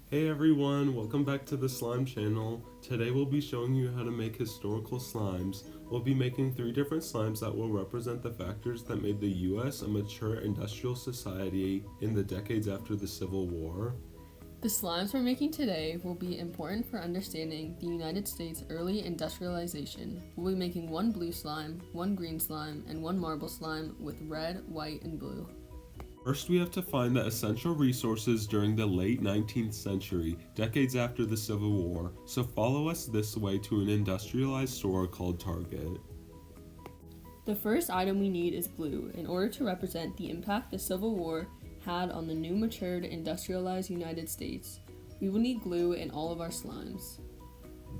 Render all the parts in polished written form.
Hey everyone, welcome back to the Slime channel. Today we'll be showing you how to make historical slimes. We'll be making 3 different slimes that will represent the factors that made the US a mature industrial society in the decades after the Civil War. The slimes we're making today will be important for understanding the United States' early industrialization. We'll be making 1 blue slime, 1 green slime, and 1 marble slime with red, white, and blue. First, we have to find the essential resources during the late 19th century, decades after the Civil War, so follow us this way to an industrialized store called Target. The first item we need is glue in order to represent the impact the Civil War had on the new matured industrialized United States. We will need glue in all of our slimes.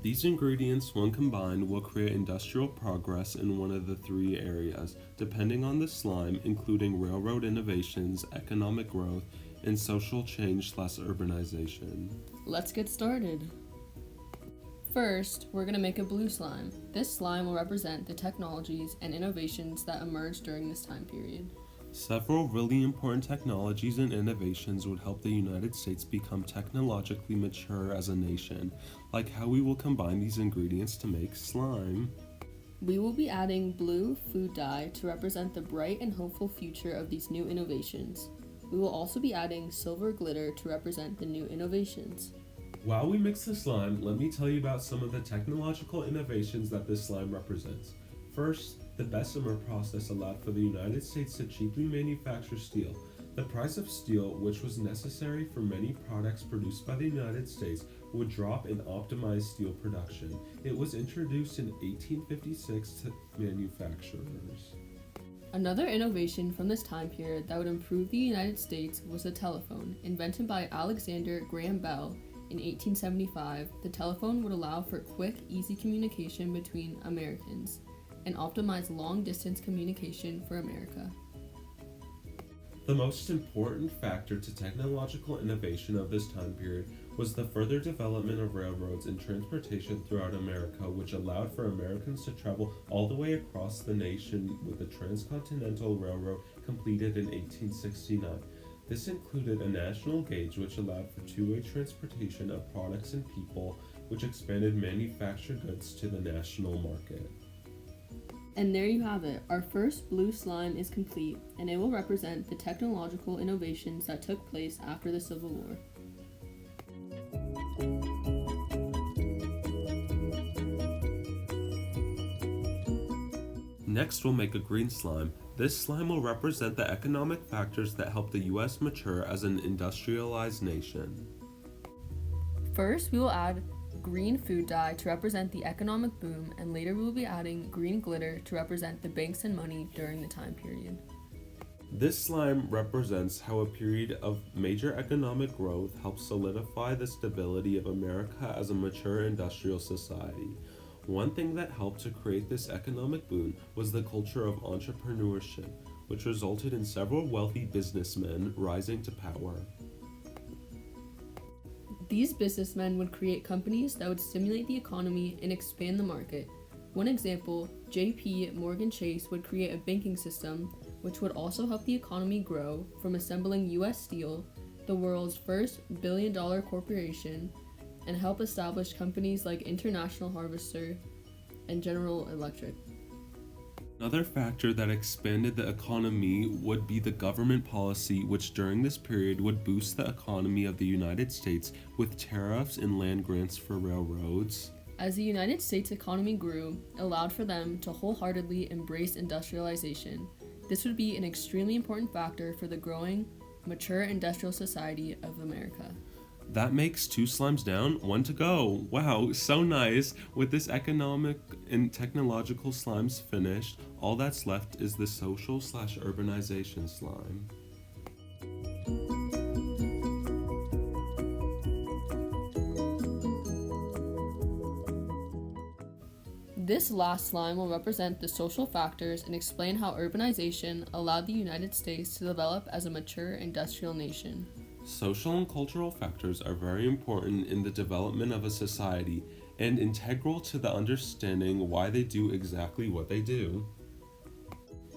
These ingredients, when combined, will create industrial progress in one of the 3 areas, depending on the slime, including railroad innovations, economic growth, and social change/urbanization. Let's get started. First, we're going to make a blue slime. This slime will represent the technologies and innovations that emerged during this time period. Several really important technologies and innovations would help the United States become technologically mature as a nation, like how we will combine these ingredients to make slime. We will be adding blue food dye to represent the bright and hopeful future of these new innovations. We will also be adding silver glitter to represent the new innovations. While we mix the slime, let me tell you about some of the technological innovations that this slime represents. First, the Bessemer process allowed for the United States to cheaply manufacture steel. The price of steel, which was necessary for many products produced by the United States, would drop in optimized steel production. It was introduced in 1856 to manufacturers. Another innovation from this time period that would improve the United States was the telephone. Invented by Alexander Graham Bell in 1875, the telephone would allow for quick, easy communication between Americans and optimize long-distance communication for America. The most important factor to technological innovation of this time period was the further development of railroads and transportation throughout America, which allowed for Americans to travel all the way across the nation with the Transcontinental Railroad completed in 1869. This included a national gauge which allowed for two-way transportation of products and people, which expanded manufactured goods to the national market. And there you have it. Our first blue slime is complete, and it will represent the technological innovations that took place after the Civil War. Next, we'll make a green slime. This slime will represent the economic factors that helped the US mature as an industrialized nation. First, we will add green food dye to represent the economic boom, and later we will be adding green glitter to represent the banks and money during the time period. This slime represents how a period of major economic growth helped solidify the stability of America as a mature industrial society. One thing that helped to create this economic boom was the culture of entrepreneurship, which resulted in several wealthy businessmen rising to power. These businessmen would create companies that would stimulate the economy and expand the market. One example, J.P. Morgan Chase would create a banking system which would also help the economy grow from assembling U.S. Steel, the world's first billion-dollar corporation, and help establish companies like International Harvester and General Electric. Another factor that expanded the economy would be the government policy, which during this period would boost the economy of the United States with tariffs and land grants for railroads. As the United States economy grew, it allowed for them to wholeheartedly embrace industrialization. This would be an extremely important factor for the growing, mature industrial society of America. That makes 2 slimes down, 1 to go. Wow, so nice. With this economic and technological slimes finished, all that's left is the social/urbanization slime. This last slime will represent the social factors and explain how urbanization allowed the United States to develop as a mature industrial nation. Social and cultural factors are very important in the development of a society and integral to the understanding why they do exactly what they do.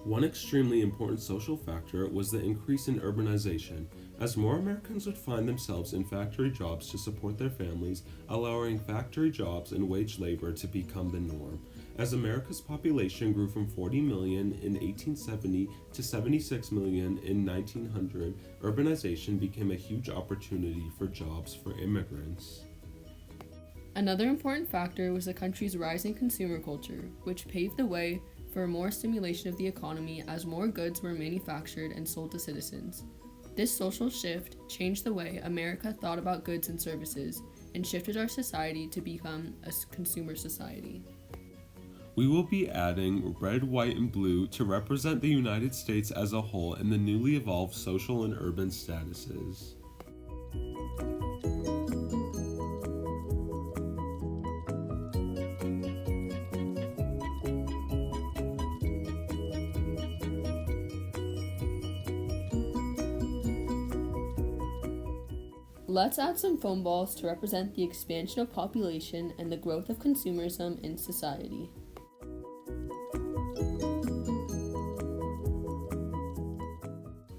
One extremely important social factor was the increase in urbanization, as more Americans would find themselves in factory jobs to support their families, allowing factory jobs and wage labor to become the norm. As America's population grew from 40 million in 1870 to 76 million in 1900, urbanization became a huge opportunity for jobs for immigrants. Another important factor was the country's rising consumer culture, which paved the way for more stimulation of the economy as more goods were manufactured and sold to citizens. This social shift changed the way America thought about goods and services and shifted our society to become a consumer society. We will be adding red, white, and blue to represent the United States as a whole in the newly evolved social and urban statuses. Let's add some foam balls to represent the expansion of population and the growth of consumerism in society.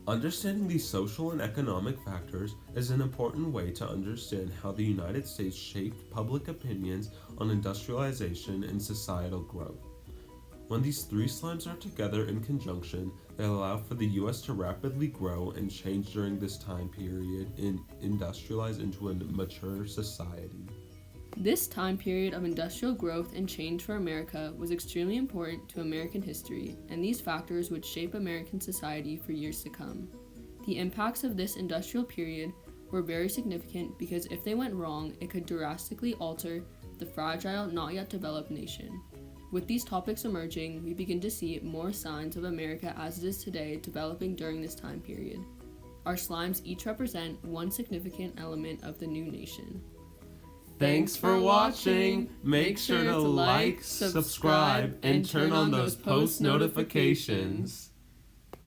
Understanding these social and economic factors is an important way to understand how the United States shaped public opinions on industrialization and societal growth. When these three slimes are together in conjunction, they allow for the US to rapidly grow and change during this time period and industrialize into a mature society. This time period of industrial growth and change for America was extremely important to American history, and these factors would shape American society for years to come. The impacts of this industrial period were very significant because if they went wrong, it could drastically alter the fragile, not yet developed nation. With these topics emerging, we begin to see more signs of America as it is today developing during this time period. Our slimes each represent one significant element of the new nation. Thanks for watching! Make sure to like, subscribe, and turn on those post notifications.